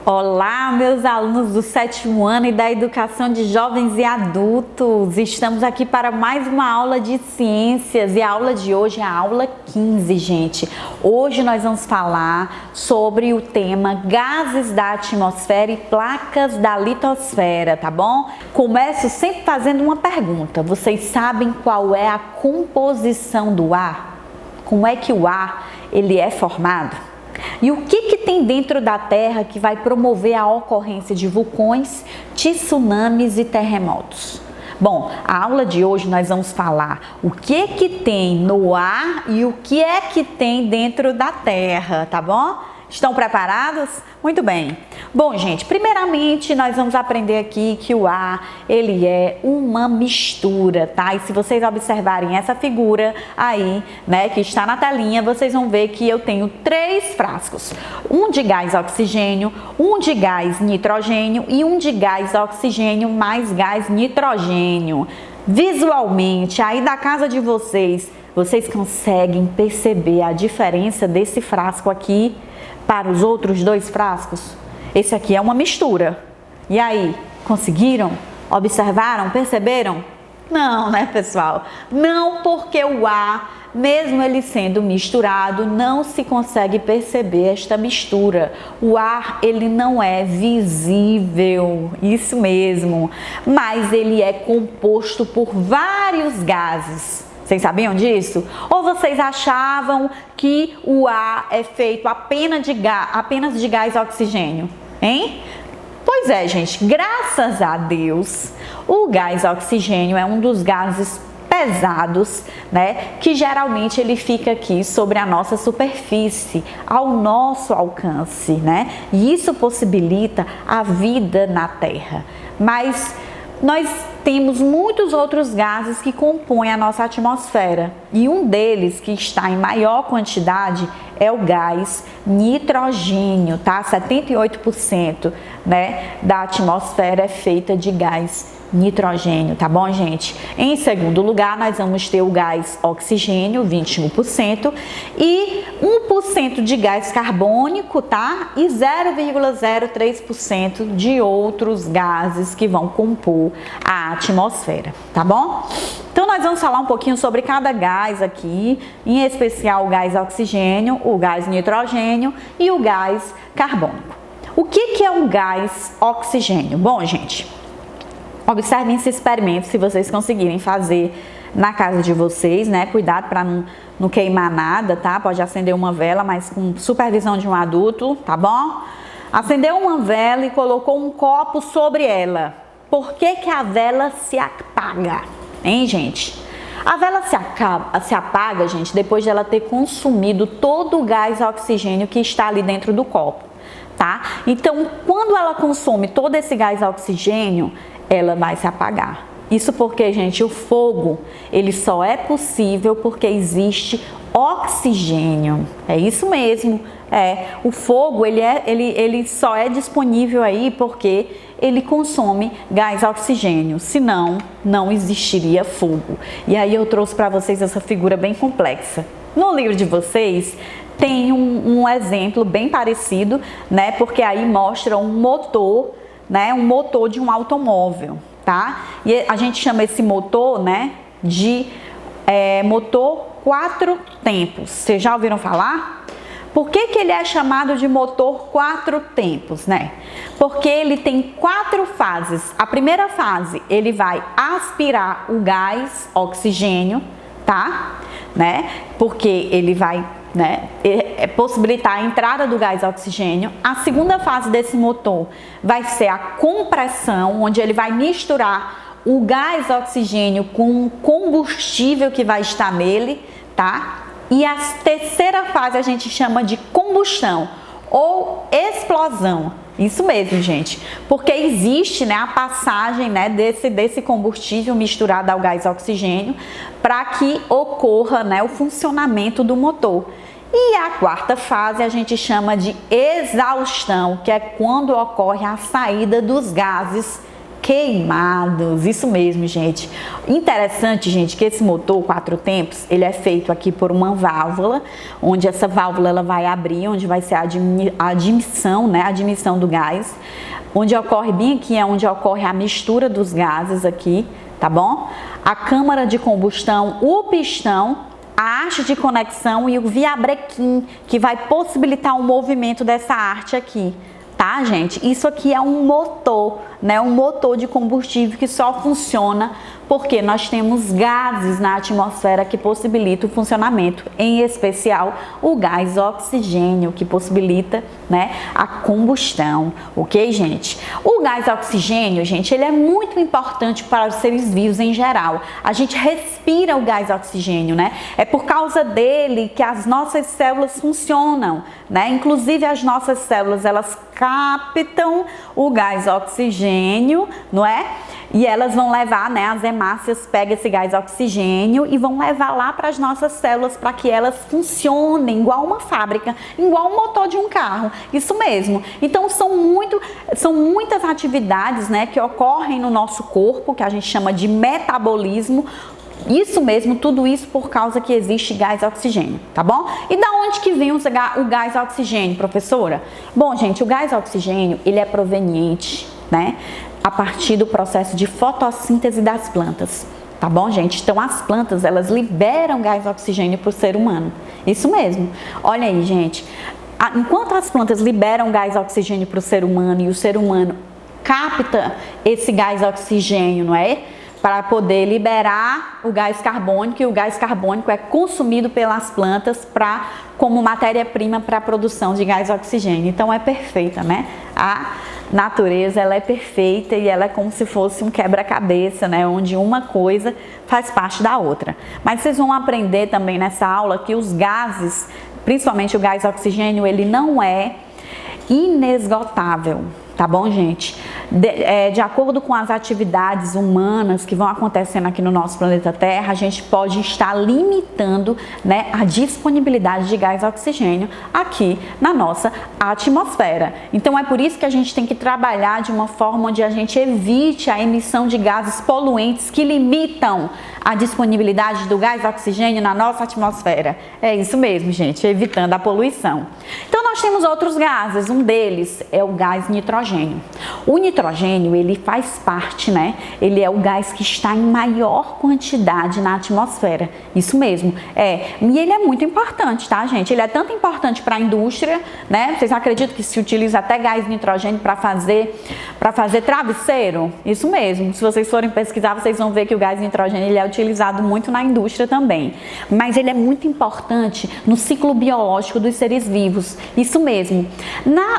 Olá, meus alunos do sétimo ano e da educação de jovens e adultos. Estamos aqui para mais uma aula de ciências e a aula de hoje é a aula 15, gente. Hoje nós vamos falar sobre o tema gases da atmosfera e placas da litosfera, tá bom? Começo sempre fazendo uma pergunta. Vocês sabem qual é a composição do ar? Como é que o ar ele é formado? E o que tem dentro da Terra que vai promover a ocorrência de vulcões, tsunamis e terremotos? Bom, a aula de hoje nós vamos falar o que tem no ar e o que é que tem dentro da Terra, tá bom? Estão preparados? Muito bem. Bom, gente, primeiramente nós vamos aprender aqui que o ar, ele é uma mistura, tá? E se vocês observarem essa figura aí, né, que está na telinha, vocês vão ver que eu tenho 3 frascos. Um de gás oxigênio, um de gás nitrogênio e um de gás oxigênio mais gás nitrogênio. Visualmente, aí da casa de vocês conseguem perceber a diferença desse frasco aqui para os outros 2 frascos? Esse aqui é uma mistura. E aí, conseguiram? Observaram? Perceberam? Não, né, pessoal? Não, porque o ar, mesmo ele sendo misturado, não se consegue perceber esta mistura. O ar, ele não é visível, isso mesmo, mas ele é composto por vários gases. Vocês sabiam disso? Ou vocês achavam que o ar é feito apenas de gás oxigênio, hein? Pois é, gente, graças a Deus, o gás oxigênio é um dos gases pesados, né? Que geralmente ele fica aqui sobre a nossa superfície, ao nosso alcance, né? E isso possibilita a vida na Terra. Mas nós temos muitos outros gases que compõem a nossa atmosfera e um deles que está em maior quantidade é o gás nitrogênio, tá? 78%, né, da atmosfera é feita de gás nitrogênio, tá bom, gente? Em segundo lugar, nós vamos ter o gás oxigênio, 21%, e 1% de gás carbônico, tá? E 0,03% de outros gases que vão compor a atmosfera, tá bom? Então, nós vamos falar um pouquinho sobre cada gás aqui, em especial o gás oxigênio, o gás nitrogênio e o gás carbônico. O que é um gás oxigênio? Bom, gente, observem esse experimento se vocês conseguirem fazer na casa de vocês, né? Cuidado para não queimar nada, tá? Pode acender uma vela, mas com supervisão de um adulto, tá bom? Acendeu uma vela e colocou um copo sobre ela. Por que a vela se apaga? Hein, gente? A vela se apaga, gente, depois de ela ter consumido todo o gás oxigênio que está ali dentro do copo, tá? Então, quando ela consome todo esse gás oxigênio, ela vai se apagar. Isso porque, gente, o fogo, ele só é possível porque existe oxigênio. É isso mesmo. O fogo, ele só é disponível aí porque ele consome gás oxigênio, senão não existiria fogo. E aí eu trouxe para vocês essa figura bem complexa. No livro de vocês tem um exemplo bem parecido, né? Porque aí mostra um motor, né? Um motor de um automóvel, tá? E a gente chama esse motor, né, de motor 4 tempos. Vocês já ouviram falar? Por que ele é chamado de motor 4 tempos, né? Porque ele tem 4 fases. A primeira fase, ele vai aspirar o gás oxigênio, tá? Né? Porque ele vai, né, possibilitar a entrada do gás oxigênio. A segunda fase desse motor vai ser a compressão, onde ele vai misturar o gás oxigênio com o combustível que vai estar nele, tá? E a terceira fase a gente chama de combustão ou explosão. Isso mesmo, gente, porque existe, né, a passagem, né, desse combustível misturado ao gás oxigênio para que ocorra, né, o funcionamento do motor. E a quarta fase a gente chama de exaustão, que é quando ocorre a saída dos gases queimados. Isso mesmo, gente. Interessante, gente, que esse motor 4 tempos, ele é feito aqui por uma válvula, onde essa válvula ela vai abrir, onde vai ser a admissão, né, a admissão do gás, onde ocorre bem aqui, é onde ocorre a mistura dos gases aqui, tá bom? A câmara de combustão, o pistão, a haste de conexão e o viabrequim, que vai possibilitar o movimento dessa haste aqui. Tá, gente? Isso aqui é um motor, né? Um motor de combustível que só funciona porque nós temos gases na atmosfera que possibilitam o funcionamento, em especial o gás oxigênio, que possibilita, né, a combustão, ok, gente? O gás oxigênio, gente, ele é muito importante para os seres vivos em geral. A gente respira o gás oxigênio, né? É por causa dele que as nossas células funcionam, né? Inclusive as nossas células, elas captam o gás oxigênio, não é? E elas vão levar, né, as hemácias pegam esse gás oxigênio e vão levar lá para as nossas células para que elas funcionem igual uma fábrica, igual um motor de um carro. Isso mesmo. Então são muitas atividades, né, que ocorrem no nosso corpo, que a gente chama de metabolismo. Isso mesmo, tudo isso por causa que existe gás oxigênio, tá bom? E da onde que vem o gás oxigênio, professora? Bom, gente, o gás oxigênio, ele é proveniente, né, a partir do processo de fotossíntese das plantas, tá bom, gente? Então, as plantas, elas liberam gás oxigênio para o ser humano. Isso mesmo. Olha aí, gente. Enquanto as plantas liberam gás oxigênio para o ser humano e o ser humano capta esse gás oxigênio, não é? Para poder liberar o gás carbônico, e o gás carbônico é consumido pelas plantas como matéria-prima para a produção de gás oxigênio. Então, é perfeita, né? A natureza, ela é perfeita e ela é como se fosse um quebra-cabeça, né? Onde uma coisa faz parte da outra. Mas vocês vão aprender também nessa aula que os gases, principalmente o gás oxigênio, ele não é inesgotável. Tá bom, gente? De acordo com as atividades humanas que vão acontecendo aqui no nosso planeta Terra, a gente pode estar limitando, né, a disponibilidade de gás oxigênio aqui na nossa atmosfera. Então é por isso que a gente tem que trabalhar de uma forma onde a gente evite a emissão de gases poluentes que limitam a disponibilidade do gás oxigênio na nossa atmosfera. É isso mesmo, gente, evitando a poluição. Então nós temos outros gases, um deles é o gás nitrogênio. O nitrogênio, ele faz parte, né? Ele é o gás que está em maior quantidade na atmosfera. Isso mesmo. E ele é muito importante, tá, gente? Ele é tanto importante para a indústria, né? Vocês acreditam que se utiliza até gás nitrogênio para fazer travesseiro? Isso mesmo. Se vocês forem pesquisar, vocês vão ver que o gás nitrogênio ele é utilizado muito na indústria também. Mas ele é muito importante no ciclo biológico dos seres vivos. Isso mesmo.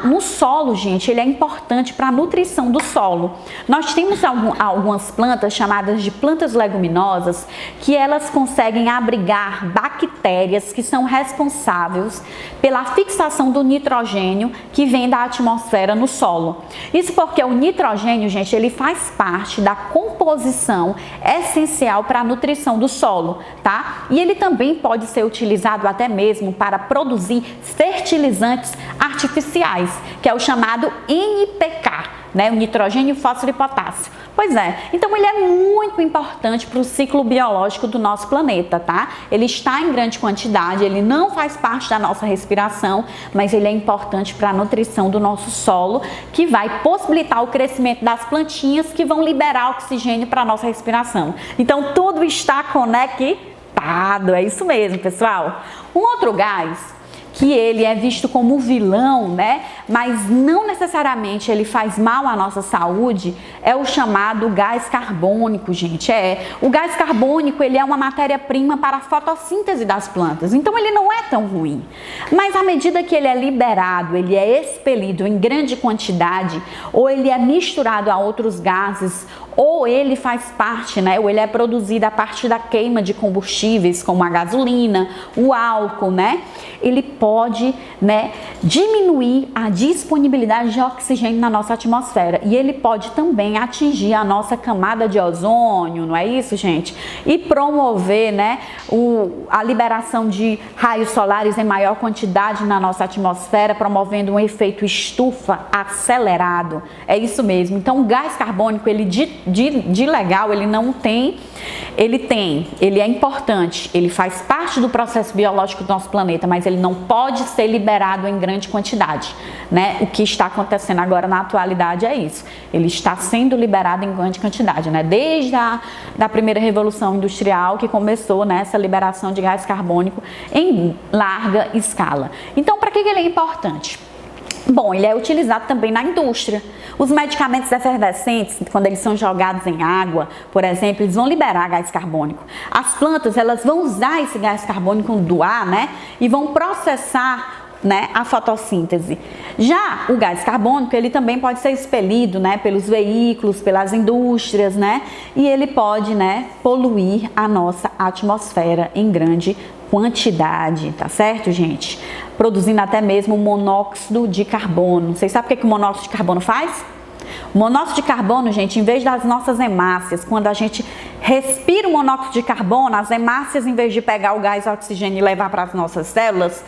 No solo, gente, ele é importante para a nutrição do solo. Nós temos algumas plantas chamadas de plantas leguminosas que elas conseguem abrigar bactérias que são responsáveis pela fixação do nitrogênio que vem da atmosfera no solo. Isso porque o nitrogênio, gente, ele faz parte da composição essencial para a nutrição do solo, tá? E ele também pode ser utilizado até mesmo para produzir fertilizantes artificiais, que é o chamado NPK, né? O nitrogênio, fósforo e potássio. Pois é, então ele é muito importante para o ciclo biológico do nosso planeta, tá? Ele está em grande quantidade, ele não faz parte da nossa respiração, mas ele é importante para a nutrição do nosso solo, que vai possibilitar o crescimento das plantinhas que vão liberar oxigênio para a nossa respiração. Então tudo está conectado, é isso mesmo, pessoal. Um outro gás que ele é visto como vilão, né? Mas não necessariamente ele faz mal à nossa saúde, é o chamado gás carbônico, gente. O gás carbônico, ele é uma matéria-prima para a fotossíntese das plantas, então ele não é tão ruim. Mas à medida que ele é liberado, ele é expelido em grande quantidade, ou ele é misturado a outros gases, ou ele faz parte, né, ou ele é produzido a partir da queima de combustíveis como a gasolina, o álcool, né, ele pode, né, diminuir a disponibilidade de oxigênio na nossa atmosfera e ele pode também atingir a nossa camada de ozônio, não é isso, gente? E promover, né, a liberação de raios solares em maior quantidade na nossa atmosfera, promovendo um efeito estufa acelerado. É isso mesmo. Então, o gás carbônico, ele de legal, ele não tem, ele é importante, ele faz parte do processo biológico do nosso planeta, mas ele não pode ser liberado em grande quantidade, né? O que está acontecendo agora na atualidade é isso. Ele está sendo liberado em grande quantidade, né? Desde da primeira revolução industrial que começou, né, essa liberação de gás carbônico em larga escala. Então, para que ele é importante? Bom, ele é utilizado também na indústria. Os medicamentos efervescentes, quando eles são jogados em água, por exemplo, eles vão liberar gás carbônico. As plantas, elas vão usar esse gás carbônico do ar, né, e vão processar, né, a fotossíntese. Já o gás carbônico, ele também pode ser expelido, né, pelos veículos, pelas indústrias, né, e ele pode, né, poluir a nossa atmosfera em grande quantidade, tá certo, gente? Produzindo até mesmo monóxido de carbono. Vocês sabem o que o monóxido de carbono faz? O monóxido de carbono, gente, em vez das nossas hemácias, quando a gente respira o monóxido de carbono, as hemácias, em vez de pegar o gás oxigênio e levar para as nossas células,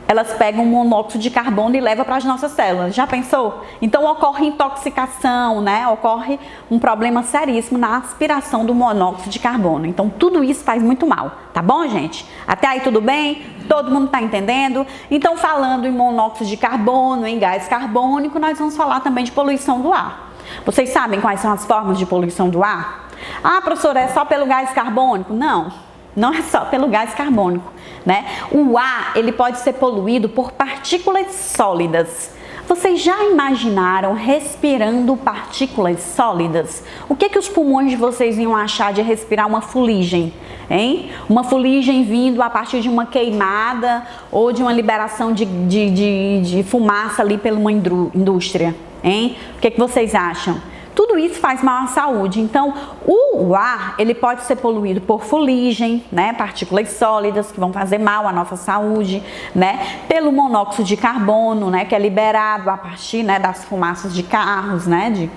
elas pegam o monóxido de carbono e levam para as nossas células. Já pensou? Então ocorre intoxicação, né? Ocorre um problema seríssimo na aspiração do monóxido de carbono. Então tudo isso faz muito mal, tá bom, gente? Até aí tudo bem? Todo mundo tá entendendo? Então, falando em monóxido de carbono, em gás carbônico, nós vamos falar também de poluição do ar. Vocês sabem quais são as formas de poluição do ar? Ah, professora, é só pelo gás carbônico? Não, não é só pelo gás carbônico, né? O ar, ele pode ser poluído por partículas sólidas. Vocês já imaginaram respirando partículas sólidas? O que os pulmões de vocês iam achar de respirar uma fuligem, hein? Uma fuligem vindo a partir de uma queimada ou de uma liberação de fumaça ali pela uma indústria, hein? O que vocês acham? Tudo isso faz mal à saúde. Então, o ar, ele pode ser poluído por fuligem, né, partículas sólidas que vão fazer mal à nossa saúde, né, pelo monóxido de carbono, né, que é liberado a partir, né, das fumaças de carros, né,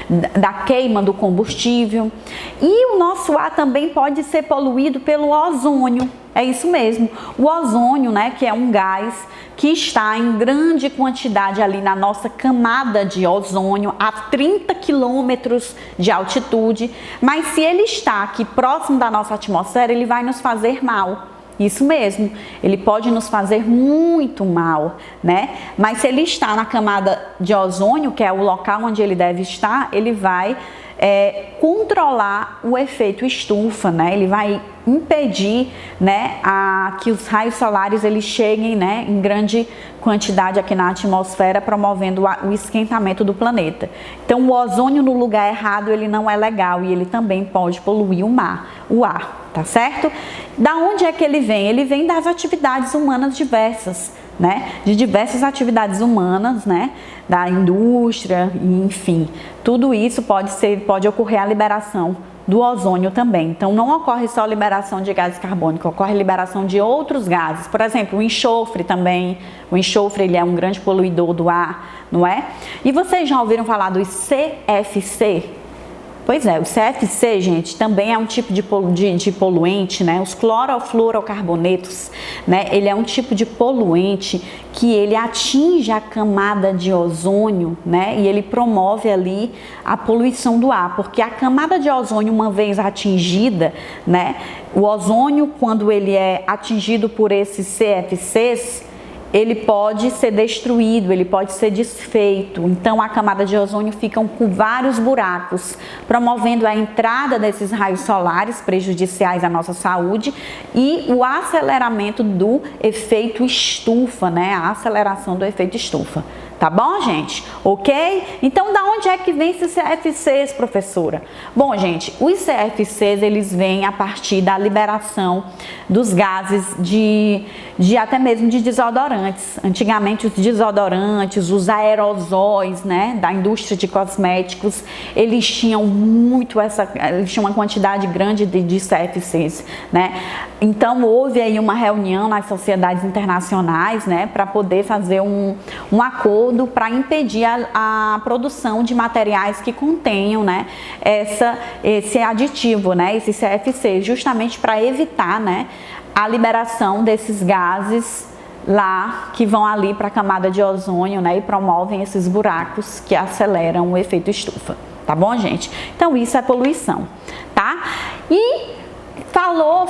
da queima do combustível. E o nosso ar também pode ser poluído pelo ozônio. É isso mesmo. O ozônio, né, que é um gás que está em grande quantidade ali na nossa camada de ozônio, a 30 quilômetros de altitude, mas se ele está aqui próximo da nossa atmosfera, ele vai nos fazer mal. Isso mesmo, ele pode nos fazer muito mal, né? Mas se ele está na camada de ozônio, que é o local onde ele deve estar, ele vai controlar o efeito estufa, né? Ele vai impedir, né, que os raios solares eles cheguem, né, em grande quantidade aqui na atmosfera, promovendo o esquentamento do planeta. Então, o ozônio no lugar errado, ele não é legal e ele também pode poluir o ar, tá certo? Da onde é que ele vem? Ele vem das atividades humanas diversas, né? De diversas atividades humanas, né? Da indústria, enfim. Tudo isso pode ocorrer a liberação do ozônio também. Então, não ocorre só liberação de gás carbônico, ocorre liberação de outros gases. Por exemplo, o enxofre também. O enxofre, ele é um grande poluidor do ar, não é? E vocês já ouviram falar do CFC? Pois é, o CFC, gente, também é um tipo de poluente, né? Os clorofluorocarbonetos, né? Ele é um tipo de poluente que ele atinge a camada de ozônio, né? E ele promove ali a poluição do ar, porque a camada de ozônio, uma vez atingida, né? O ozônio, quando ele é atingido por esses CFCs, ele pode ser destruído, ele pode ser desfeito. Então, a camada de ozônio fica com vários buracos, promovendo a entrada desses raios solares prejudiciais à nossa saúde e o aceleramento do efeito estufa, né? A aceleração do efeito estufa, Tá bom, gente? Ok? Então, da onde é que vem esses CFCs, professora? Bom, gente, os CFCs, eles vêm a partir da liberação dos gases de até mesmo de desodorantes. Antigamente, os desodorantes, os aerosóis, né, da indústria de cosméticos, eles tinham eles tinham uma quantidade grande de CFCs, né? Então, houve aí uma reunião nas sociedades internacionais, né, para poder fazer um acordo para impedir a produção de materiais que contenham, né, esse aditivo, né, esse CFC, justamente para evitar, né, a liberação desses gases lá que vão ali para a camada de ozônio, né, e promovem esses buracos que aceleram o efeito estufa. Tá bom, gente? Então, isso é poluição, tá? E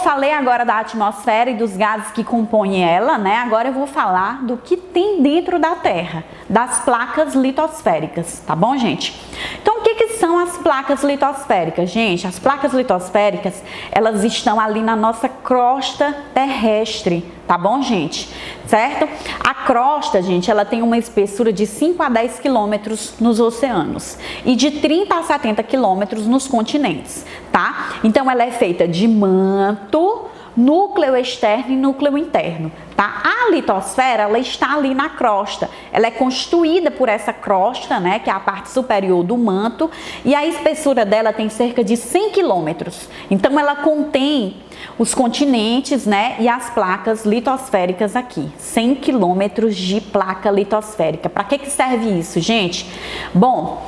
falei agora da atmosfera e dos gases que compõem ela, né? Agora eu vou falar do que tem dentro da Terra, das placas litosféricas, tá bom, gente? Então, o que são as placas litosféricas? Gente, as placas litosféricas, elas estão ali na nossa crosta terrestre, tá bom, gente? Certo? A crosta, gente, ela tem uma espessura de 5 a 10 quilômetros nos oceanos e de 30 a 70 quilômetros nos continentes, tá? Então, ela é feita de manto, núcleo externo e núcleo interno, tá? A litosfera, ela está ali na crosta, ela é constituída por essa crosta, né, que é a parte superior do manto, e a espessura dela tem cerca de 100 quilômetros. Então, ela contém os continentes, né, e as placas litosféricas aqui, 100 quilômetros de placa litosférica. Para que serve isso, gente? Bom,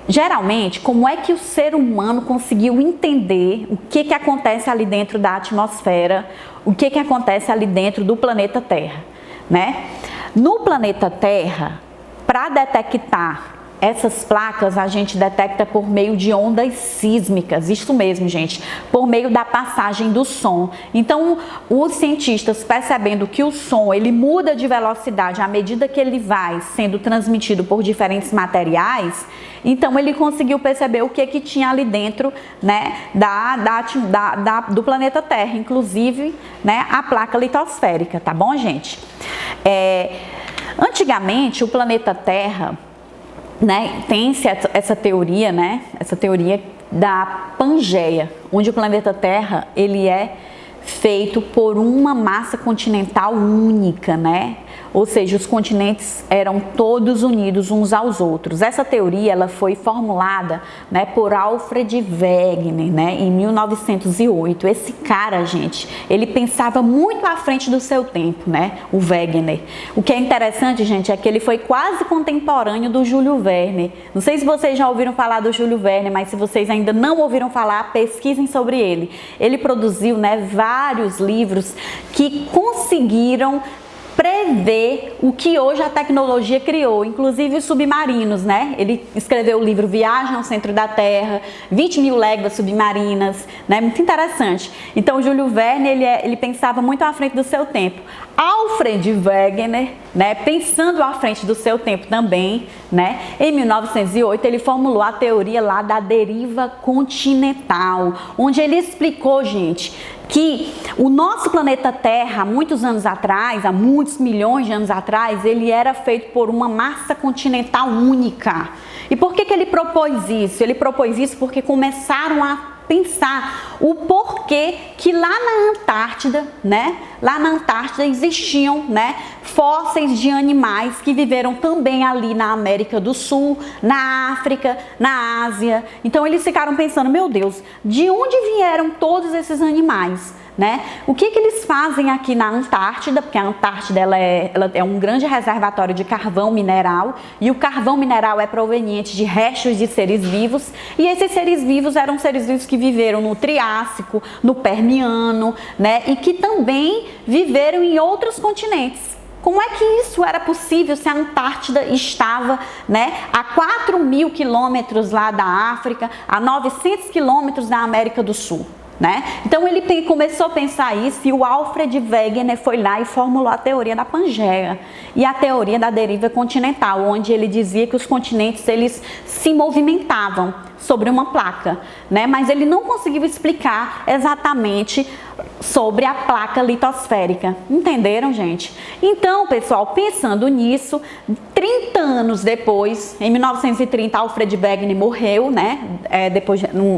geralmente, como é que o ser humano conseguiu entender o que acontece ali dentro da atmosfera, o que acontece ali dentro do planeta Terra, né? No planeta Terra, para detectar essas placas, a gente detecta por meio de ondas sísmicas, isso mesmo, gente, por meio da passagem do som. Então, os cientistas, percebendo que o som, ele muda de velocidade à medida que ele vai sendo transmitido por diferentes materiais, então ele conseguiu perceber o que tinha ali dentro, né, do planeta Terra, inclusive, né, a placa litosférica, tá bom, gente? Antigamente, o planeta Terra, né, tem-se essa teoria, né, essa teoria da Pangeia, onde o planeta Terra, ele é feito por uma massa continental única, né? Ou seja, os continentes eram todos unidos uns aos outros. Essa teoria, ela foi formulada, né, por Alfred Wegener, né, em 1908. Esse cara, gente, ele pensava muito à frente do seu tempo, né, o Wegener. O que é interessante, gente, é que ele foi quase contemporâneo do Júlio Verne. Não sei se vocês já ouviram falar do Júlio Verne, mas se vocês ainda não ouviram falar, pesquisem sobre ele. Ele produziu, né, vários livros que conseguiram prever o que hoje a tecnologia criou, inclusive os submarinos, né? Ele escreveu o livro Viagem ao Centro da Terra, 20.000 léguas submarinas, né? Muito interessante. Então, o Júlio Verne, ele pensava muito à frente do seu tempo. Alfred Wegener, né, pensando à frente do seu tempo também, né, em 1908 ele formulou a teoria lá da deriva continental, onde ele explicou, gente, que o nosso planeta Terra, há muitos anos atrás, há muitos milhões de anos atrás, ele era feito por uma massa continental única. E por que ele propôs isso? Ele propôs isso porque começaram a pensar o porquê que lá na Antártida, né? Lá na Antártida existiam, né, fósseis de animais que viveram também ali na América do Sul, na África, na Ásia. Então eles ficaram pensando, meu Deus, de onde vieram todos esses animais? Né? O que eles fazem aqui na Antártida, porque a Antártida ela é um grande reservatório de carvão mineral, e o carvão mineral é proveniente de restos de seres vivos, e esses seres vivos eram seres vivos que viveram no Triássico, no Permiano, né? E que também viveram em outros continentes. Como é que isso era possível se a Antártida estava, né, a 4.000 quilômetros lá da África, a 900 quilômetros da América do Sul? Né? Então ele começou a pensar isso e o Alfred Wegener foi lá e formulou a teoria da Pangeia e a teoria da deriva continental, onde ele dizia que os continentes eles se movimentavam sobre uma placa, né? Mas ele não conseguiu explicar exatamente sobre a placa litosférica. Entenderam, gente? Então, pessoal, pensando nisso, 30 anos depois, em 1930, Alfred Wegener morreu, né?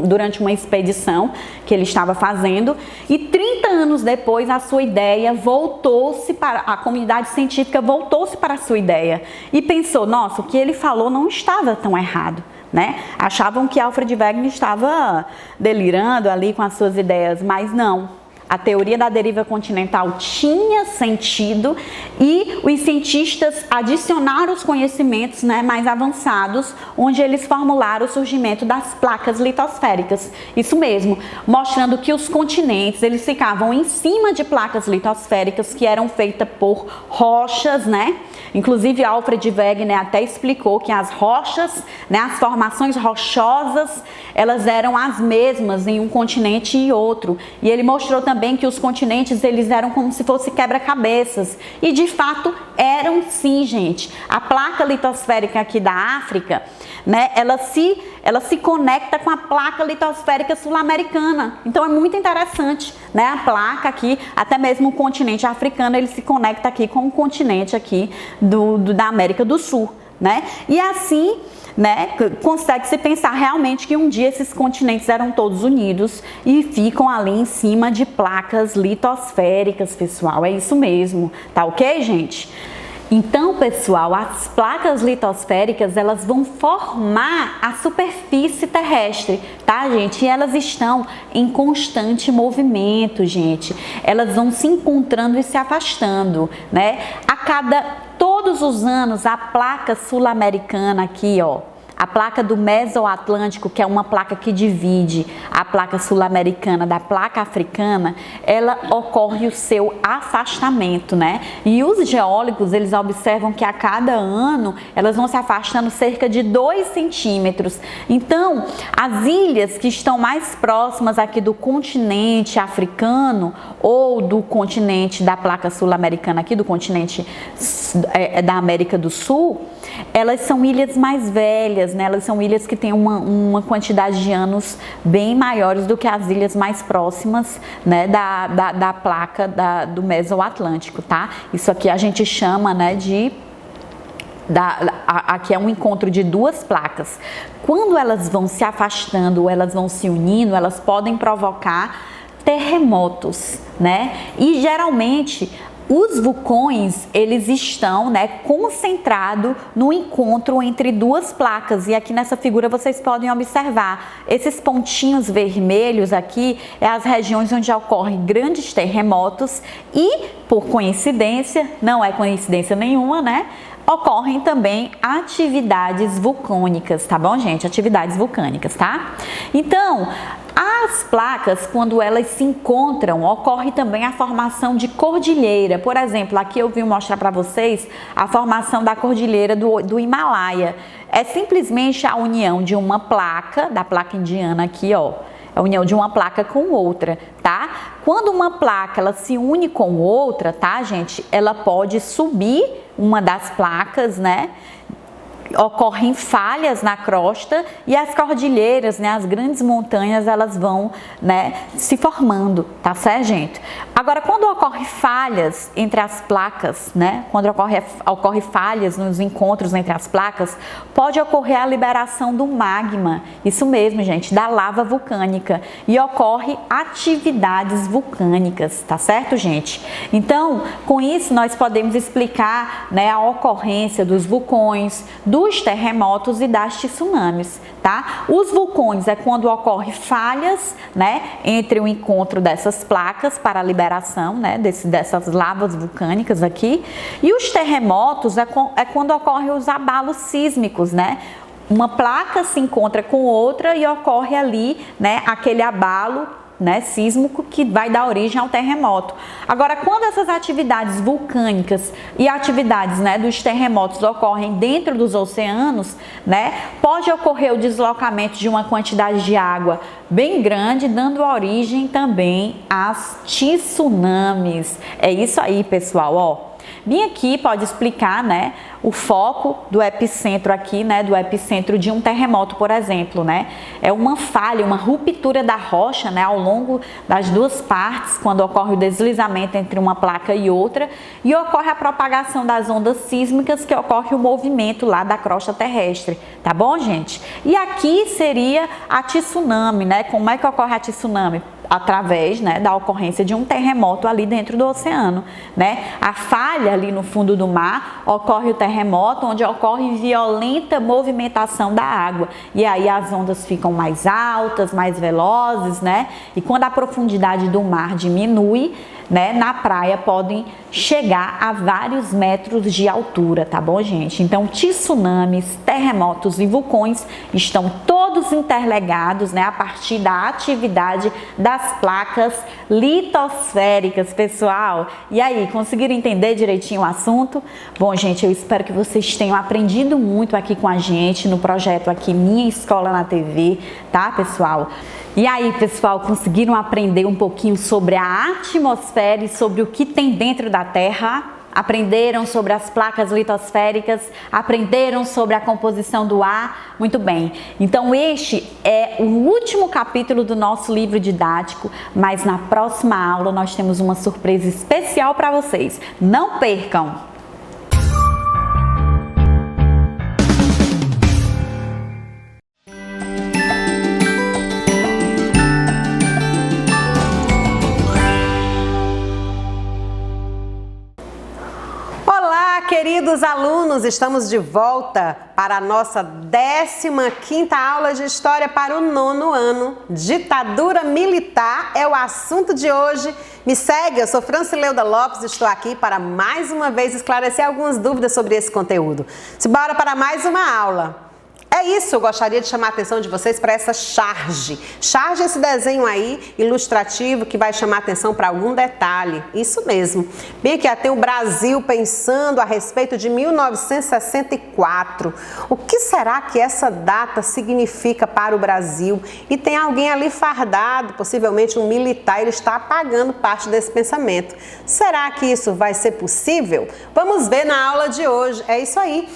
Durante uma expedição que ele estava fazendo, e 30 anos depois a sua ideia voltou-se para a comunidade científica, voltou-se para a sua ideia e pensou: nossa, o que ele falou não estava tão errado, né? Achavam que Alfred Wegener estava delirando ali com as suas ideias, mas não. A teoria da deriva continental tinha sentido e os cientistas adicionaram os conhecimentos, né, mais avançados, onde eles formularam o surgimento das placas litosféricas. Isso mesmo, mostrando que os continentes eles ficavam em cima de placas litosféricas que eram feitas por rochas, né? Inclusive Alfred Wegener até explicou que as rochas, né, as formações rochosas, elas eram as mesmas em um continente e outro. E ele mostrou também que os continentes eles eram como se fossem quebra-cabeças. E de fato eram sim, gente. A placa litosférica aqui da África, né, ela se conecta com a placa litosférica sul-americana. Então é muito interessante, né? A placa aqui, até mesmo o continente africano, ele se conecta aqui com o continente aqui da América do Sul, né? E assim, né, consegue-se pensar realmente que um dia esses continentes eram todos unidos e ficam ali em cima de placas litosféricas, pessoal. É isso mesmo, tá ok, gente? Então, pessoal, as placas litosféricas, elas vão formar a superfície terrestre, tá, gente? E elas estão em constante movimento, gente. Elas vão se encontrando e se afastando, né? Todos os anos, a placa sul-americana aqui, ó, a placa do Mesoatlântico, que é uma placa que divide a placa sul-americana da placa africana, ela ocorre o seu afastamento, né? E os geólogos, eles observam que a cada ano elas vão se afastando cerca de 2 centímetros. Então, as ilhas que estão mais próximas aqui do continente africano ou do continente da placa sul-americana aqui, do continente da América do Sul, elas são ilhas mais velhas, né? Elas são ilhas que têm uma quantidade de anos bem maiores do que as ilhas mais próximas, né, da placa do Mesoatlântico, tá? Isso aqui a gente chama, né, aqui é um encontro de 2 placas. Quando elas vão se afastando ou elas vão se unindo, elas podem provocar terremotos, né? E geralmente os vulcões, eles estão, né, concentrados no encontro entre 2 placas. E aqui nessa figura vocês podem observar, esses pontinhos vermelhos aqui, é as regiões onde ocorrem grandes terremotos e, por coincidência, não é coincidência nenhuma, né, ocorrem também atividades vulcânicas, tá bom, gente? Atividades vulcânicas, tá? Então, as placas, quando elas se encontram, ocorre também a formação de cordilheira. Por exemplo, aqui eu vim mostrar para vocês a formação da cordilheira do Himalaia. É simplesmente a união de uma placa, da placa indiana aqui, ó, a união de uma placa com outra, tá? Quando uma placa ela se une com outra, tá, gente? Ela pode subir uma das placas, né? Ocorrem falhas na crosta e as cordilheiras, né, as grandes montanhas, elas vão, né, se formando, tá certo, gente? Agora, quando ocorre falhas entre as placas, né, quando ocorre falhas nos encontros entre as placas, pode ocorrer a liberação do magma, isso mesmo, gente, da lava vulcânica, e ocorre atividades vulcânicas, tá certo, gente? Então, com isso, nós podemos explicar, né, a ocorrência dos vulcões, dos terremotos e das tsunamis, tá? Os vulcões é quando ocorre falhas, né, entre o encontro dessas placas para a liberação, né, dessas lavas vulcânicas aqui, e os terremotos é quando ocorrem os abalos sísmicos, né? Uma placa se encontra com outra e ocorre ali, né, aquele abalo, né, sísmico que vai dar origem ao terremoto. Agora, quando essas atividades vulcânicas e atividades, né, dos terremotos ocorrem dentro dos oceanos, né, pode ocorrer o deslocamento de uma quantidade de água bem grande, dando origem também às tsunamis. É isso aí, pessoal, ó. Bem aqui pode explicar, né, o foco do epicentro aqui, né, do epicentro de um terremoto, por exemplo, né, é uma falha, uma ruptura da rocha, né, ao longo das duas partes, quando ocorre o deslizamento entre uma placa e outra, e ocorre a propagação das ondas sísmicas, que ocorre o movimento lá da crosta terrestre, tá bom, gente? E aqui seria a tsunami, né? Como é que ocorre a tsunami? Através, né, da ocorrência de um terremoto ali dentro do oceano, né? A falha ali no fundo do mar, ocorre o terremoto, onde ocorre violenta movimentação da água. E aí as ondas ficam mais altas, mais velozes, né? E quando a profundidade do mar diminui, né, na praia podem chegar a vários metros de altura, tá bom, gente? Então, tsunamis, terremotos e vulcões estão todos interligados, né, a partir da atividade das placas litosféricas, pessoal. E aí, conseguiram entender direitinho o assunto? Bom, gente, eu espero que vocês tenham aprendido muito aqui com a gente no projeto aqui Minha Escola na TV, tá, pessoal? E aí, pessoal, conseguiram aprender um pouquinho sobre a atmosfera e sobre o que tem dentro da Terra? Aprenderam sobre as placas litosféricas? Aprenderam sobre a composição do ar? Muito bem. Então, este é o último capítulo do nosso livro didático, mas na próxima aula nós temos uma surpresa especial para vocês. Não percam! Queridos alunos, estamos de volta para a nossa 15ª aula de História para o 9º ano. Ditadura militar é o assunto de hoje. Me segue, eu sou Francileuda Lopes e estou aqui para mais uma vez esclarecer algumas dúvidas sobre esse conteúdo. Simbora para mais uma aula. É isso, eu gostaria de chamar a atenção de vocês para essa charge. Charge é esse desenho aí, ilustrativo, que vai chamar a atenção para algum detalhe. Isso mesmo. Bem aqui, tem o Brasil pensando a respeito de 1964. O que será que essa data significa para o Brasil? E tem alguém ali fardado, possivelmente um militar, ele está apagando parte desse pensamento. Será que isso vai ser possível? Vamos ver na aula de hoje. É isso aí.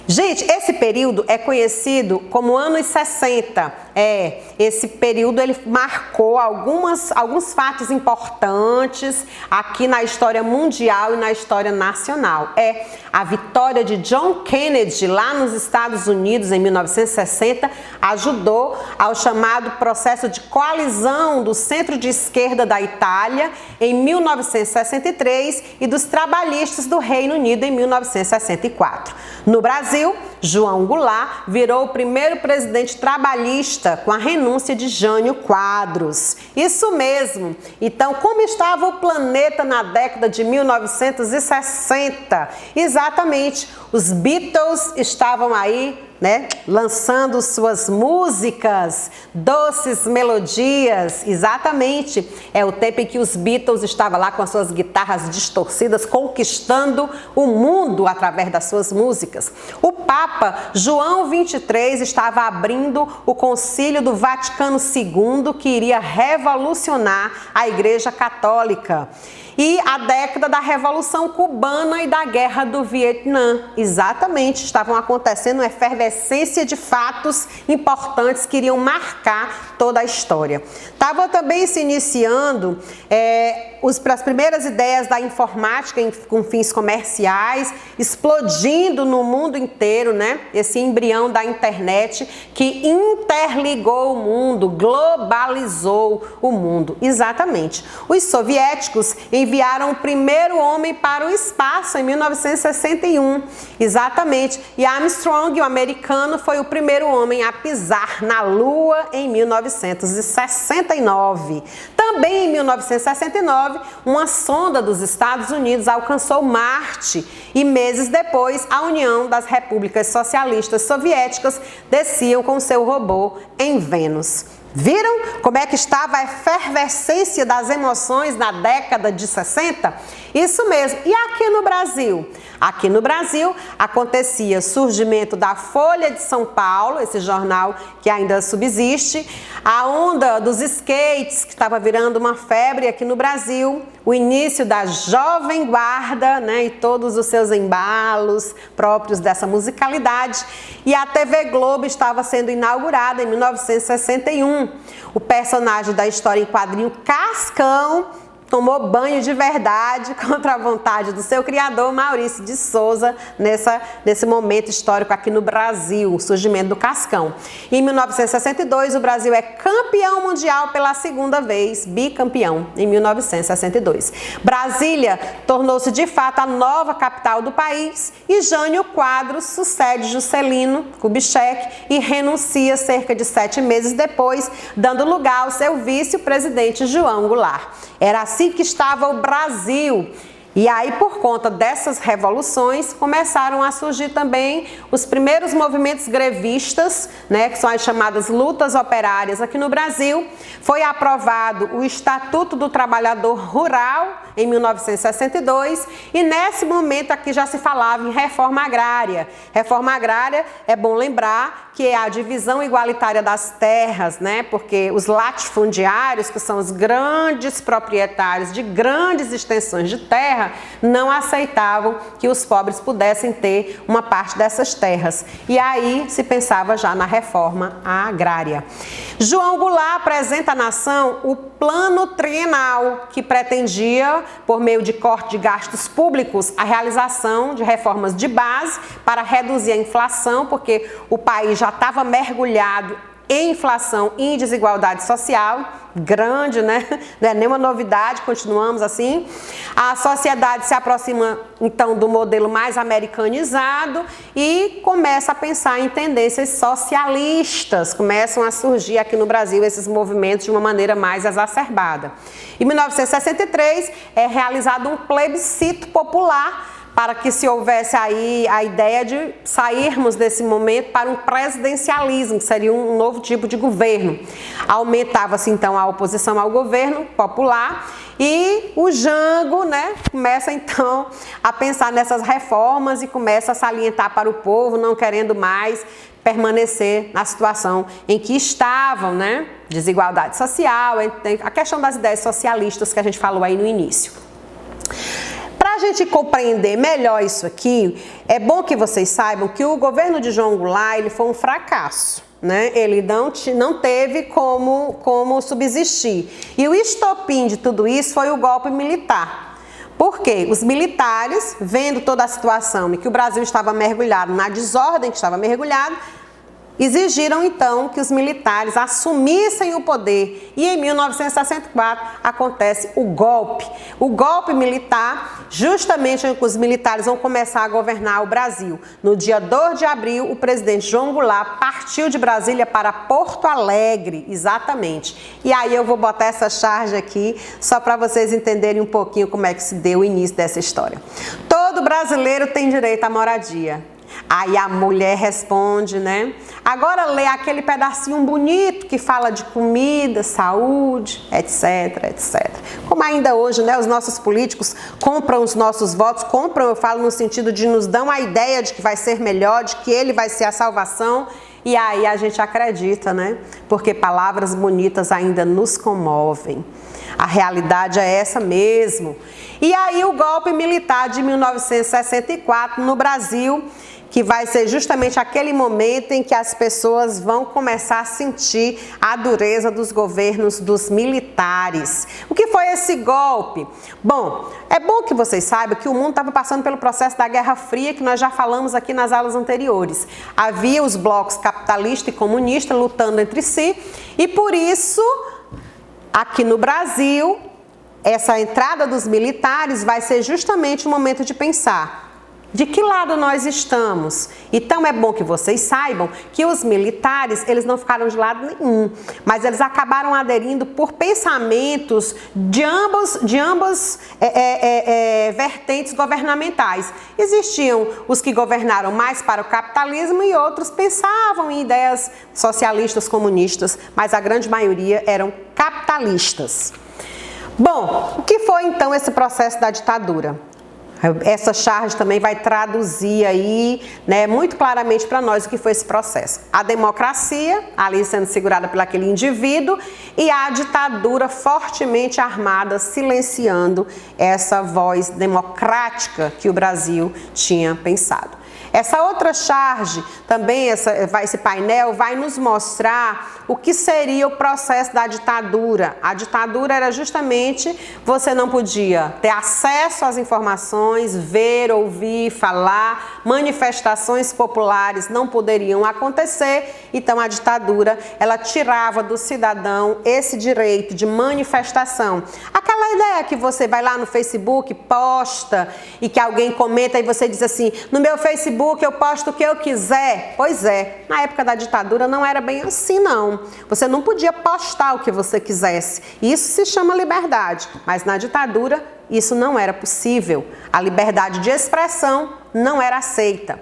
Gente, esse período é conhecido como anos 60. Esse período ele marcou alguns fatos importantes aqui na história mundial e na história nacional. A vitória de John Kennedy lá nos Estados Unidos em 1960 ajudou ao chamado processo de coalizão do centro de esquerda da Itália em 1963 e dos trabalhistas do Reino Unido em 1964. No Brasil, João Goulart virou o primeiro presidente trabalhista com a renúncia de Jânio Quadros. Isso mesmo. Então, como estava o planeta na década de 1960? Exatamente, os Beatles estavam aí, né, lançando suas músicas, doces melodias. Exatamente, é o tempo em que os Beatles estavam lá com as suas guitarras distorcidas, conquistando o mundo através das suas músicas. O Papa João XXIII estava abrindo o Concílio do Vaticano II, que iria revolucionar a Igreja Católica. E a década da Revolução Cubana e da Guerra do Vietnã. Exatamente, estavam acontecendo uma efervescência de fatos importantes que iriam marcar toda a história. Estava também se iniciando as primeiras ideias da informática com fins comerciais, explodindo no mundo inteiro, né? Esse embrião da internet que interligou o mundo, globalizou o mundo. Exatamente. Os soviéticos enviaram o primeiro homem para o espaço em 1961. Exatamente. E Armstrong, o americano, foi o primeiro homem a pisar na Lua em 1969. Também em 1969, uma sonda dos Estados Unidos alcançou Marte e meses depois a União das Repúblicas Socialistas Soviéticas desciam com seu robô em Vênus. Viram como é que estava a efervescência das emoções na década de 60? Isso mesmo. E aqui no Brasil? Aqui no Brasil acontecia o surgimento da Folha de São Paulo, esse jornal que ainda subsiste, a onda dos skates, que estava virando uma febre aqui no Brasil, o início da Jovem Guarda, né, e todos os seus embalos próprios dessa musicalidade, e a TV Globo estava sendo inaugurada em 1961. O personagem da história em quadrinho Cascão tomou banho de verdade contra a vontade do seu criador, Maurício de Souza, nesse momento histórico aqui no Brasil, o surgimento do Cascão. Em 1962, o Brasil é campeão mundial pela segunda vez, bicampeão, em 1962. Brasília tornou-se de fato a nova capital do país e Jânio Quadros sucede Juscelino Kubitschek e renuncia cerca de 7 meses depois, dando lugar ao seu vice-presidente João Goulart. Era assim que estava o Brasil. E aí, por conta dessas revoluções, começaram a surgir também os primeiros movimentos grevistas, né, que são as chamadas lutas operárias aqui no Brasil. Foi aprovado o Estatuto do Trabalhador Rural em 1962 e nesse momento aqui já se falava em reforma agrária. Reforma agrária, é bom lembrar que é a divisão igualitária das terras, né, porque os latifundiários, que são os grandes proprietários de grandes extensões de terra, não aceitavam que os pobres pudessem ter uma parte dessas terras. E aí se pensava já na reforma agrária. João Goulart apresenta à nação o Plano Trienal, que pretendia, por meio de corte de gastos públicos, a realização de reformas de base para reduzir a inflação, porque o país já estava mergulhado em inflação e em desigualdade social, grande, né? Não é nenhuma novidade, continuamos assim. A sociedade se aproxima, então, do modelo mais americanizado e começa a pensar em tendências socialistas. Começam a surgir aqui no Brasil esses movimentos de uma maneira mais exacerbada. Em 1963, é realizado um plebiscito popular para que se houvesse aí a ideia de sairmos desse momento para um presidencialismo, que seria um novo tipo de governo. Aumentava-se então a oposição ao governo popular e o Jango, né, começa então a pensar nessas reformas e começa a salientar para o povo, não querendo mais permanecer na situação em que estavam, né, desigualdade social, a questão das ideias socialistas que a gente falou aí no início. Para a gente compreender melhor isso aqui, é bom que vocês saibam que o governo de João Goulart ele foi um fracasso, né? Ele não teve como subsistir. E o estopim de tudo isso foi o golpe militar. Por quê? Os militares, vendo toda a situação em que o Brasil estava mergulhado, na desordem que estava mergulhado, exigiram então que os militares assumissem o poder e em 1964 acontece o golpe militar, justamente em que os militares vão começar a governar o Brasil. No dia 2 de abril, o presidente João Goulart partiu de Brasília para Porto Alegre, exatamente. E aí eu vou botar essa charge aqui só para vocês entenderem um pouquinho como é que se deu o início dessa história. Todo brasileiro tem direito à moradia. Aí a mulher responde, né? Agora lê aquele pedacinho bonito que fala de comida, saúde, etc, etc. Como ainda hoje, né, os nossos políticos compram os nossos votos, eu falo no sentido de nos dão a ideia de que vai ser melhor, de que ele vai ser a salvação, e aí a gente acredita, né? Porque palavras bonitas ainda nos comovem. A realidade é essa mesmo. E aí o golpe militar de 1964 no Brasil, que vai ser justamente aquele momento em que as pessoas vão começar a sentir a dureza dos governos dos militares. O que foi esse golpe? Bom, é bom que vocês saibam que o mundo estava passando pelo processo da Guerra Fria, que nós já falamos aqui nas aulas anteriores. Havia os blocos capitalista e comunista lutando entre si, e por isso, aqui no Brasil, essa entrada dos militares vai ser justamente o momento de pensar: De que lado nós estamos? Então é bom que vocês saibam que os militares, eles não ficaram de lado nenhum, mas eles acabaram aderindo por pensamentos de ambas vertentes governamentais. Existiam os que governaram mais para o capitalismo e outros pensavam em ideias socialistas, comunistas, mas a grande maioria eram capitalistas. Bom, o que foi então esse processo da ditadura? Essa charge também vai traduzir aí, né, muito claramente para nós o que foi esse processo. A democracia, ali sendo segurada por aquele indivíduo, e a ditadura fortemente armada, silenciando essa voz democrática que o Brasil tinha pensado. Essa outra charge, também esse painel, vai nos mostrar o que seria o processo da ditadura. A ditadura era justamente, você não podia ter acesso às informações, ver, ouvir, falar, manifestações populares não poderiam acontecer, então a ditadura, ela tirava do cidadão esse direito de manifestação. Aquela ideia que você vai lá no Facebook, posta, e que alguém comenta e você diz assim, no meu Facebook eu posto o que eu quiser. Pois é, na época da ditadura não era bem assim não. Você não podia postar o que você quisesse. Isso se chama liberdade, mas na ditadura isso não era possível. A liberdade de expressão não era aceita.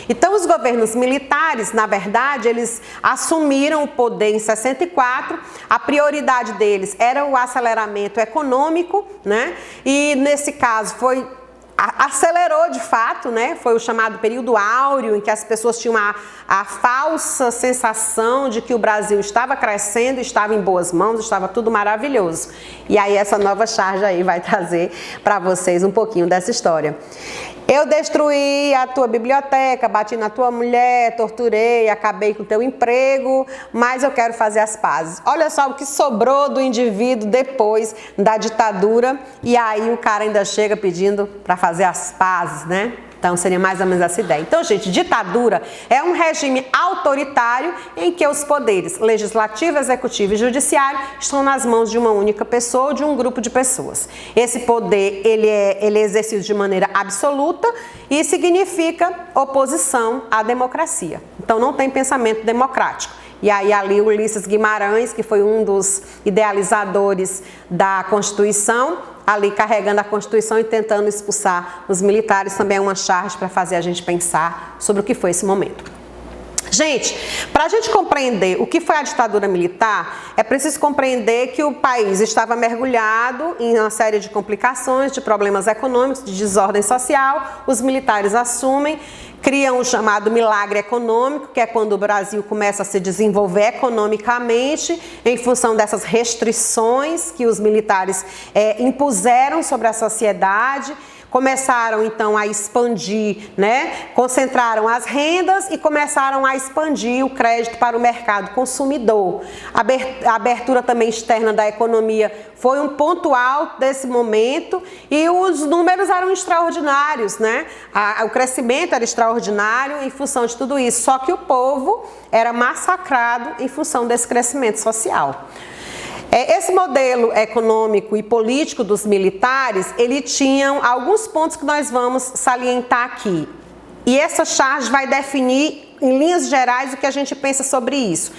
Então os governos militares, na verdade, eles assumiram o poder em 64, a prioridade deles era o aceleramento econômico, né? E nesse caso acelerou de fato, né? Foi o chamado período áureo, em que as pessoas tinham a falsa sensação de que o Brasil estava crescendo, estava em boas mãos, estava tudo maravilhoso. E aí essa nova charge aí vai trazer para vocês um pouquinho dessa história. Eu destruí a tua biblioteca, bati na tua mulher, torturei, acabei com o teu emprego, mas eu quero fazer as pazes. Olha só o que sobrou do indivíduo depois da ditadura, e aí o cara ainda chega pedindo para fazer as pazes, né? Então seria mais ou menos essa ideia. Então, gente, ditadura é um regime autoritário em que os poderes legislativo, executivo e judiciário estão nas mãos de uma única pessoa ou de um grupo de pessoas. Esse poder ele é exercido de maneira absoluta e significa oposição à democracia. Então não tem pensamento democrático. E aí ali Ulisses Guimarães, que foi um dos idealizadores da Constituição, ali carregando a Constituição e tentando expulsar os militares, também é uma charge para fazer a gente pensar sobre o que foi esse momento. Gente, para a gente compreender o que foi a ditadura militar, é preciso compreender que o país estava mergulhado em uma série de complicações, de problemas econômicos, de desordem social. Os militares assumem, criam o chamado milagre econômico, que é quando o Brasil começa a se desenvolver economicamente em função dessas restrições que os militares impuseram sobre a sociedade. Começaram então a expandir, né? Concentraram as rendas e começaram a expandir o crédito para o mercado consumidor. A abertura também externa da economia foi um ponto alto desse momento e os números eram extraordinários, né? O crescimento era extraordinário em função de tudo isso, só que o povo era massacrado em função desse crescimento social. Esse modelo econômico e político dos militares, ele tinha alguns pontos que nós vamos salientar aqui. E essa charge vai definir, em linhas gerais, o que a gente pensa sobre isso.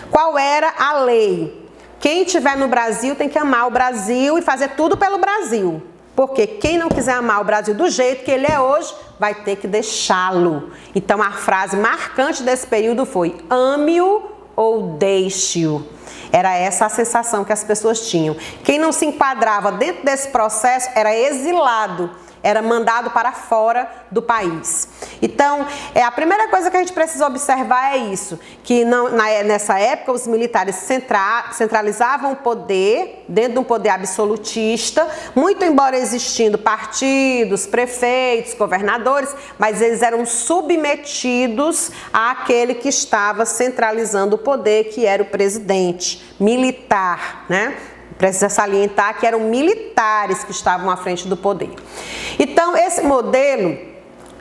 Qual era a lei? Quem estiver no Brasil tem que amar o Brasil e fazer tudo pelo Brasil. Porque quem não quiser amar o Brasil do jeito que ele é hoje, vai ter que deixá-lo. Então a frase marcante desse período foi: ame-o ou deixe-o. Era essa a sensação que as pessoas tinham. Quem não se enquadrava dentro desse processo era exilado, era mandado para fora do país. Então, a primeira coisa que a gente precisa observar é isso, que nessa época os militares centralizavam o poder dentro de um poder absolutista, muito embora existindo partidos, prefeitos, governadores, mas eles eram submetidos àquele que estava centralizando o poder, que era o presidente militar, né? Precisa salientar que eram militares que estavam à frente do poder. Então, esse modelo,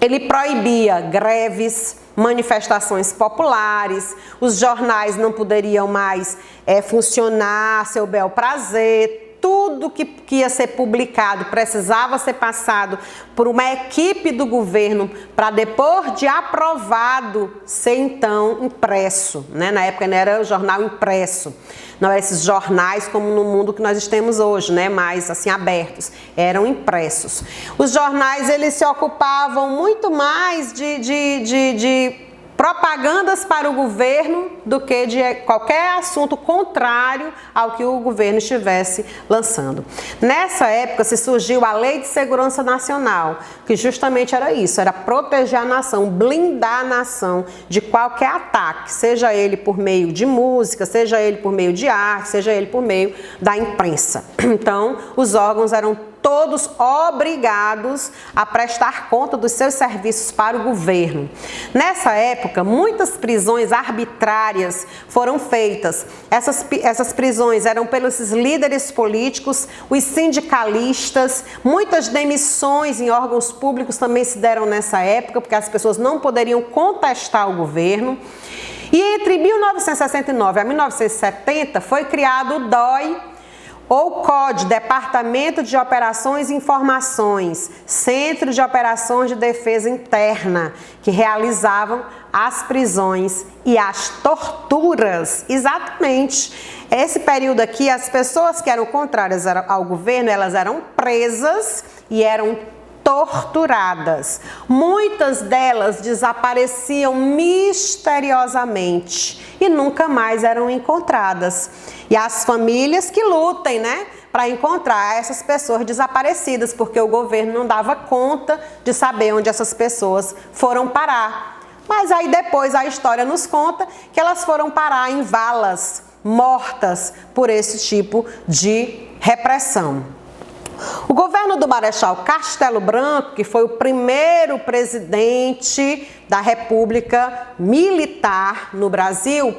ele proibia greves, manifestações populares, os jornais não poderiam mais funcionar a seu bel prazer, tudo que ia ser publicado precisava ser passado por uma equipe do governo para, depois de aprovado, ser então impresso, né? Na época não era o jornal impresso, não eram esses jornais como no mundo que nós temos hoje, né? Mais assim abertos, eram impressos. Os jornais, eles se ocupavam muito mais de propagandas para o governo do que de qualquer assunto contrário ao que o governo estivesse lançando. Nessa época se surgiu a Lei de Segurança Nacional, que justamente era isso, era proteger a nação, blindar a nação de qualquer ataque, seja ele por meio de música, seja ele por meio de arte, seja ele por meio da imprensa. Então, os órgãos eram todos obrigados a prestar conta dos seus serviços para o governo. Nessa época, muitas prisões arbitrárias foram feitas. Essas prisões eram pelos líderes políticos, os sindicalistas, muitas demissões em órgãos públicos também se deram nessa época, porque as pessoas não poderiam contestar o governo. E entre 1969 a 1970 foi criado o DOI, ou COD, Departamento de Operações e Informações, Centro de Operações de Defesa Interna, que realizavam as prisões e as torturas. Exatamente. Esse período aqui, as pessoas que eram contrárias ao governo, elas eram presas e eram torturadas. Muitas delas desapareciam misteriosamente e nunca mais eram encontradas. E as famílias que lutem, né, para encontrar essas pessoas desaparecidas, porque o governo não dava conta de saber onde essas pessoas foram parar. Mas aí depois a história nos conta que elas foram parar em valas, mortas por esse tipo de repressão. O governo do Marechal Castelo Branco, que foi o primeiro presidente da República Militar no Brasil,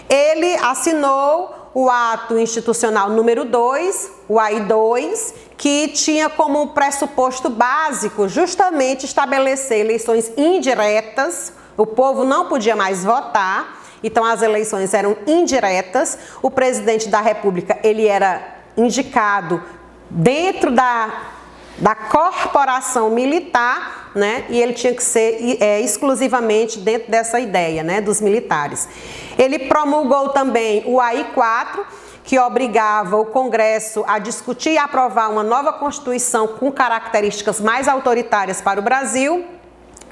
ele assinou o ato institucional número 2, o AI-2, que tinha como pressuposto básico justamente estabelecer eleições indiretas. O povo não podia mais votar, então as eleições eram indiretas. O presidente da República, ele era indicado dentro da corporação militar, né? E ele tinha que ser exclusivamente dentro dessa ideia, né, dos militares. Ele promulgou também o AI-4, que obrigava o Congresso a discutir e aprovar uma nova Constituição com características mais autoritárias para o Brasil,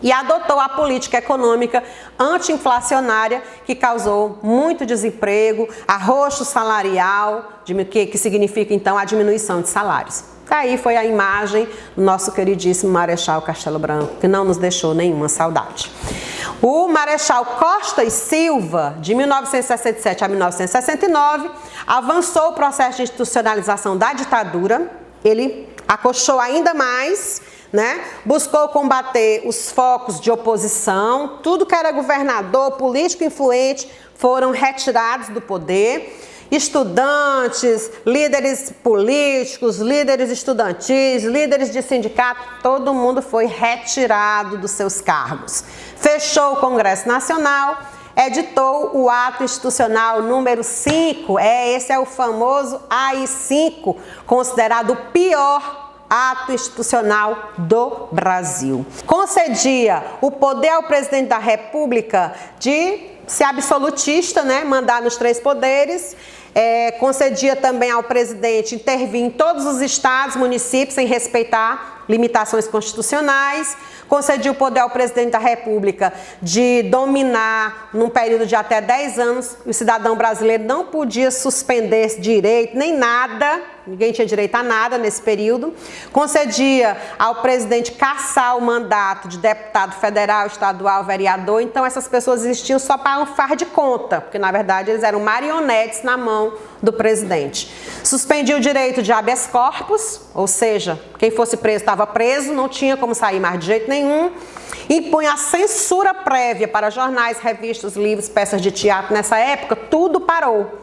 e adotou a política econômica anti-inflacionária, que causou muito desemprego, arroxo salarial, que significa então a diminuição de salários. Aí foi a imagem do nosso queridíssimo Marechal Castelo Branco, que não nos deixou nenhuma saudade. O Marechal Costa e Silva, de 1967 a 1969, avançou o processo de institucionalização da ditadura. Ele acolchou ainda mais, né? Buscou combater os focos de oposição, tudo que era governador, político influente, foram retirados do poder. Estudantes, líderes políticos, líderes estudantis, líderes de sindicato, todo mundo foi retirado dos seus cargos. Fechou o Congresso Nacional, editou o ato institucional número 5, esse é o famoso AI-5, considerado o pior ato institucional do Brasil. Concedia o poder ao presidente da República de ser absolutista, né, mandar nos 3 poderes. Concedia também ao presidente intervir em todos os estados, municípios, sem respeitar limitações constitucionais. Concedia o poder ao presidente da República de dominar num período de até 10 anos. O cidadão brasileiro não podia suspender esse direito, nem nada. Ninguém tinha direito a nada nesse período. Concedia ao presidente cassar o mandato de deputado federal, estadual, vereador. Então essas pessoas existiam só para um faz de conta, porque na verdade eles eram marionetes na mão do presidente. Suspendia o direito de habeas corpus, ou seja, quem fosse preso estava preso, não tinha como sair mais de jeito nenhum. Impunha a censura prévia para jornais, revistas, livros, peças de teatro. Nessa época, tudo parou.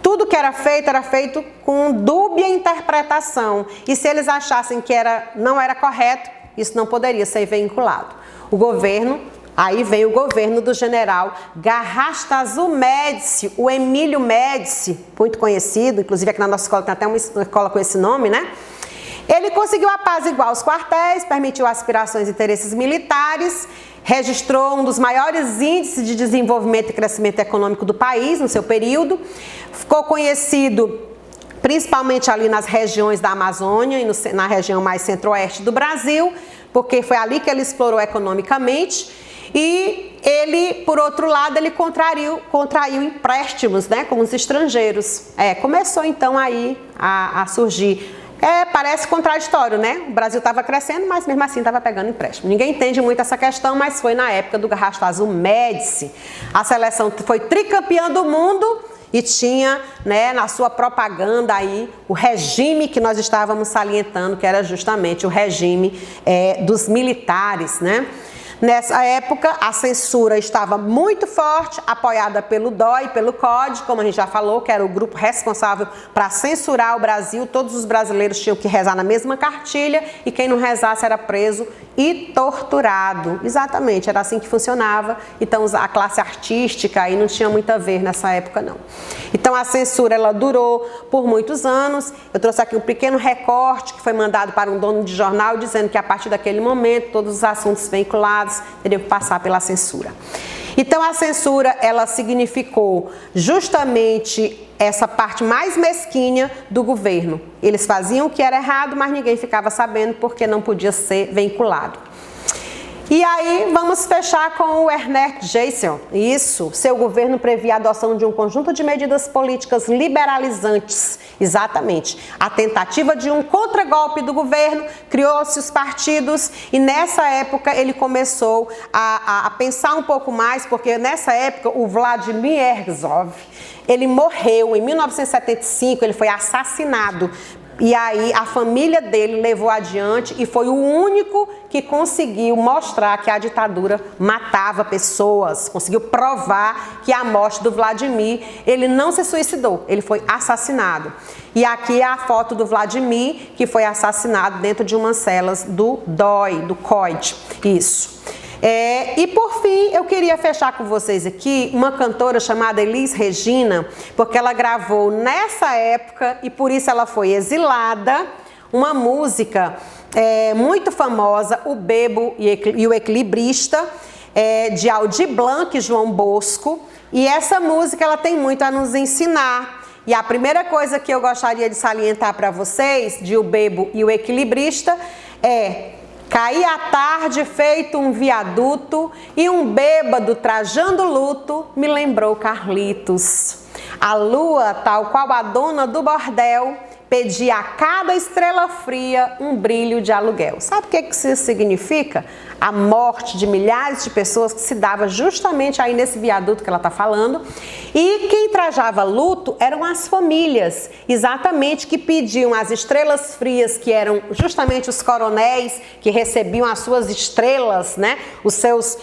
Tudo que era feito com dúbia interpretação. E se eles achassem que não era correto, isso não poderia ser vinculado. O governo Aí vem o governo do general Garrastazu Médici, o Emílio Médici, muito conhecido, inclusive aqui na nossa escola tem até uma escola com esse nome, né? Ele conseguiu apaziguar os quartéis, permitiu aspirações e interesses militares, registrou um dos maiores índices de desenvolvimento e crescimento econômico do país no seu período, ficou conhecido principalmente ali nas regiões da Amazônia e na região mais centro-oeste do Brasil, porque foi ali que ele explorou economicamente. E ele, por outro lado, ele contraiu empréstimos, né, com os estrangeiros. Começou então aí a surgir. Parece contraditório, né? O Brasil estava crescendo, mas mesmo assim estava pegando empréstimo. Ninguém entende muito essa questão, mas foi na época do Garrastazu Médici. A seleção foi tricampeã do mundo e tinha, né, na sua propaganda aí o regime que nós estávamos salientando, que era justamente o regime dos militares, né? Nessa época, a censura estava muito forte, apoiada pelo DOI, pelo CODE, como a gente já falou, que era o grupo responsável para censurar o Brasil. Todos os brasileiros tinham que rezar na mesma cartilha e quem não rezasse era preso e torturado. Exatamente, era assim que funcionava. Então, a classe artística aí não tinha muito a ver nessa época, não. Então, a censura, ela durou por muitos anos. Eu trouxe aqui um pequeno recorte que foi mandado para um dono de jornal, dizendo que a partir daquele momento, todos os assuntos vinculados teriam que passar pela censura. Então a censura, ela significou justamente essa parte mais mesquinha do governo. Eles faziam o que era errado, mas ninguém ficava sabendo porque não podia ser vinculado. E aí vamos fechar com o Ernest Geisel. Isso, seu governo previa a adoção de um conjunto de medidas políticas liberalizantes. Exatamente. A tentativa de um contragolpe do governo, criou-se os partidos e nessa época ele começou a pensar um pouco mais, porque nessa época o Vladimir Herzog, ele morreu em 1975, ele foi assassinado. E aí a família dele levou adiante e foi o único que conseguiu mostrar que a ditadura matava pessoas, conseguiu provar que a morte do Vladimir, ele não se suicidou, ele foi assassinado. E aqui é a foto do Vladimir, que foi assassinado dentro de umas celas do DOI, do COID, isso. E por fim, eu queria fechar com vocês aqui uma cantora chamada Elis Regina, porque ela gravou nessa época e por isso ela foi exilada, uma música muito famosa, O Bebo e o Equilibrista, de Aldir Blanc e João Bosco, e essa música ela tem muito a nos ensinar. E a primeira coisa que eu gostaria de salientar para vocês, de O Bebo e o Equilibrista, é: caí à tarde feito um viaduto e um bêbado trajando luto me lembrou Carlitos. A lua, tal qual a dona do bordel, pedia a cada estrela fria um brilho de aluguel. Sabe o que isso significa? A morte de milhares de pessoas que se dava justamente aí nesse viaduto que ela está falando. E quem trajava luto eram as famílias, exatamente, que pediam as estrelas frias, que eram justamente os coronéis que recebiam as suas estrelas, né? Os seus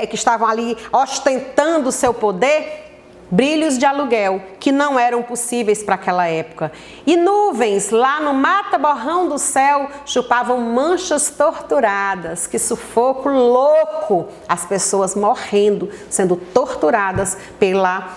que estavam ali ostentando o seu poder. Brilhos de aluguel, que não eram possíveis para aquela época. E nuvens, lá no mata-borrão do céu, chupavam manchas torturadas. Que sufoco louco! As pessoas morrendo, sendo torturadas pela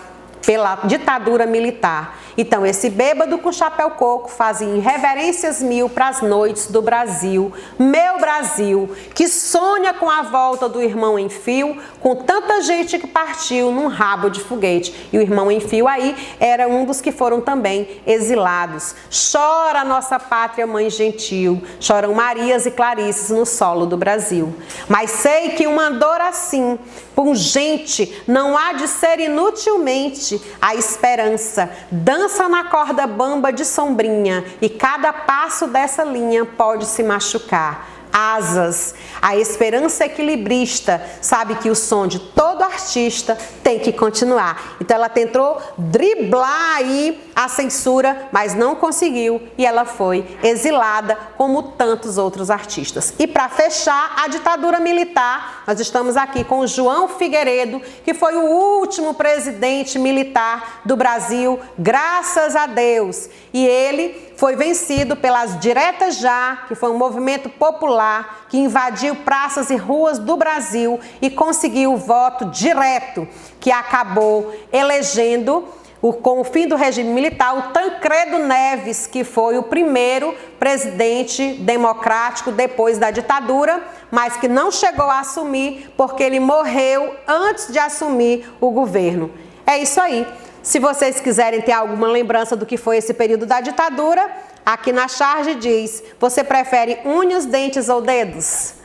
ditadura militar. Então, esse bêbado com chapéu coco fazia reverências mil para as noites do Brasil. Meu Brasil, que sonha com a volta do irmão em fio, com tanta gente que partiu num rabo de foguete. E o irmão em fio aí era um dos que foram também exilados. Chora nossa pátria mãe gentil, choram Marias e Clarices no solo do Brasil. Mas sei que uma dor assim, pungente, não há de ser inutilmente a esperança. Dança na corda bamba de sombrinha e cada passo dessa linha pode se machucar. Asas, a esperança equilibrista sabe que o som de todo artista tem que continuar. Então ela tentou driblar aí a censura, mas não conseguiu e ela foi exilada como tantos outros artistas. E para fechar a ditadura militar, nós estamos aqui com o João Figueiredo, que foi o último presidente militar do Brasil, graças a Deus. E ele foi vencido pelas Diretas Já, que foi um movimento popular que invadiu praças e ruas do Brasil e conseguiu o voto direto, que acabou elegendo, com o fim do regime militar, o Tancredo Neves, que foi o primeiro presidente democrático depois da ditadura, mas que não chegou a assumir porque ele morreu antes de assumir o governo. É isso aí. Se vocês quiserem ter alguma lembrança do que foi esse período da ditadura, aqui na charge diz: você prefere unhas, dentes ou dedos?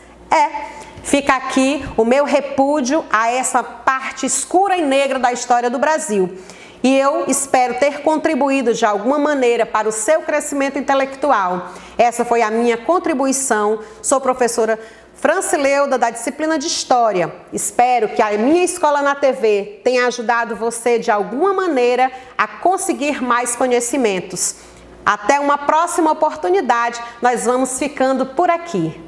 Fica aqui o meu repúdio a essa parte escura e negra da história do Brasil. E eu espero ter contribuído de alguma maneira para o seu crescimento intelectual. Essa foi a minha contribuição. Sou professora Francileuda, da disciplina de História. Espero que a minha Escola na TV tenha ajudado você de alguma maneira a conseguir mais conhecimentos. Até uma próxima oportunidade, nós vamos ficando por aqui.